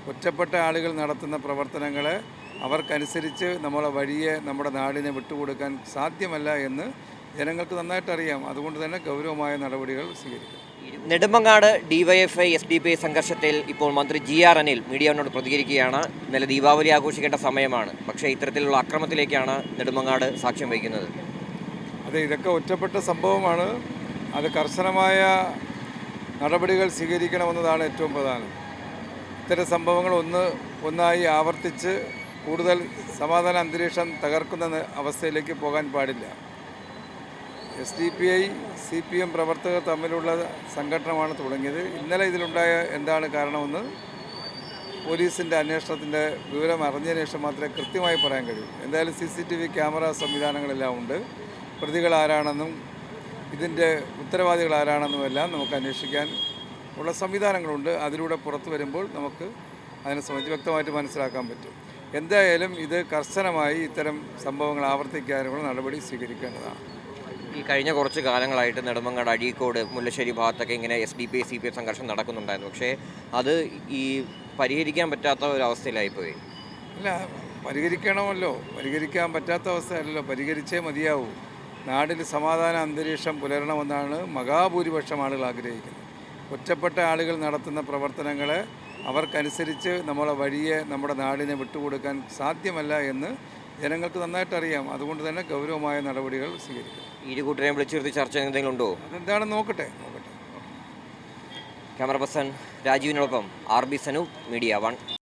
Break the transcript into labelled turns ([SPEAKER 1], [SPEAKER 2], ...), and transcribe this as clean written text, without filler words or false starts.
[SPEAKER 1] ഒറ്റപ്പെട്ട ആളുകൾ നടത്തുന്ന പ്രവർത്തനങ്ങളെ അവർക്കനുസരിച്ച് നമ്മളെ വഴിയെ നമ്മുടെ നാടിനെ വിട്ടുകൊടുക്കാൻ സാധ്യമല്ല എന്ന് ജനങ്ങൾക്ക് നന്നായിട്ടറിയാം. അതുകൊണ്ട് തന്നെ ഗൗരവമായ നടപടികൾ സ്വീകരിക്കും.
[SPEAKER 2] നെടുമങ്ങാട് ഡിവൈഎഫ്ഐ SDPI സംഘർഷത്തിൽ ഇപ്പോൾ മന്ത്രി GR അനിൽ മീഡിയയോട് പ്രതികരിക്കുകയാണ്. ഇന്നലെ ദീപാവലി ആഘോഷിക്കേണ്ട സമയമാണ്, പക്ഷേ ഇത്തരത്തിലുള്ള അക്രമത്തിലേക്കാണ് നെടുമങ്ങാട് സാക്ഷ്യം വഹിക്കുന്നത്.
[SPEAKER 1] അതെ, ഇതൊക്കെ ഒറ്റപ്പെട്ട സംഭവമാണ്. അത് കർശനമായ നടപടികൾ സ്വീകരിക്കണമെന്നതാണ് ഏറ്റവും പ്രധാനം. ഇത്തരം സംഭവങ്ങൾ ഒന്നായി ആവർത്തിച്ച് കൂടുതൽ സമാധാന അന്തരീക്ഷം തകർക്കുന്ന അവസ്ഥയിലേക്ക് പോകാൻ പാടില്ല. SDPI CPM പ്രവർത്തകർ തമ്മിലുള്ള സംഘടനമാണ് തുടങ്ങിയത്. ഇന്നലെ ഇതിലുണ്ടായ എന്താണ് കാരണമെന്ന് പോലീസിൻ്റെ അന്വേഷണത്തിൻ്റെ വിവരം അറിഞ്ഞതിന് ശേഷം മാത്രമേ കൃത്യമായി പറയാൻ കഴിയൂ. എന്തായാലും CCTV ക്യാമറ സംവിധാനങ്ങളെല്ലാം ഉണ്ട്. പ്രതികൾ ആരാണെന്നും ഇതിൻ്റെ ഉത്തരവാദികൾ ആരാണെന്നുമെല്ലാം നമുക്ക് അന്വേഷിക്കാൻ ഉള്ള സംവിധാനങ്ങളുണ്ട്. അതിലൂടെ പുറത്തു വരുമ്പോൾ നമുക്ക് അതിനെ സംബന്ധിച്ച് വ്യക്തമായിട്ട് മനസ്സിലാക്കാൻ പറ്റും. എന്തായാലും ഇത് കർശനമായി ഇത്തരം സംഭവങ്ങൾ ആവർത്തിക്കാനുള്ള നടപടി സ്വീകരിക്കേണ്ടതാണ്.
[SPEAKER 2] ഈ കഴിഞ്ഞ കുറച്ച് കാലങ്ങളായിട്ട് നെടുമങ്ങാട്, അഴീക്കോട്, മുല്ലശ്ശേരി ഭാഗത്തൊക്കെ ഇങ്ങനെ SDPI CPM സംഘർഷം നടക്കുന്നുണ്ടായിരുന്നു. പക്ഷേ അത് ഈ പരിഹരിക്കാൻ പറ്റാത്ത ഒരു അവസ്ഥയിലായിപ്പോയി.
[SPEAKER 1] അല്ല, പരിഹരിക്കണമല്ലോ. പരിഹരിക്കാൻ പറ്റാത്ത അവസ്ഥയല്ലല്ലോ, പരിഹരിച്ചേ മതിയാവൂ. നാടിൽ സമാധാന അന്തരീക്ഷം പുലരണമെന്നാണ് മഹാഭൂരിപക്ഷം ആളുകൾ ആഗ്രഹിക്കുന്നത്. ഒറ്റപ്പെട്ട ആളുകൾ നടത്തുന്ന പ്രവർത്തനങ്ങളെ അവർക്കനുസരിച്ച് നമ്മളെ വഴിയെ നമ്മുടെ നാടിനെ വിട്ടുകൊടുക്കാൻ സാധ്യമല്ല എന്ന് ജനങ്ങൾക്ക് നന്നായിട്ടറിയാം. അതുകൊണ്ട് തന്നെ ഗൗരവമായ നടപടികൾ സ്വീകരിക്കും.
[SPEAKER 2] ഇരു കൂട്ടരെയും വിളിച്ചു നിർത്തി ചർച്ച എന്തെങ്കിലും ഉണ്ടോ?
[SPEAKER 1] അതെന്താണെന്ന് നോക്കട്ടെ.
[SPEAKER 2] ക്യാമറ പേഴ്സൺ രാജീവിനോടൊപ്പം RB സനു, മീഡിയ 1.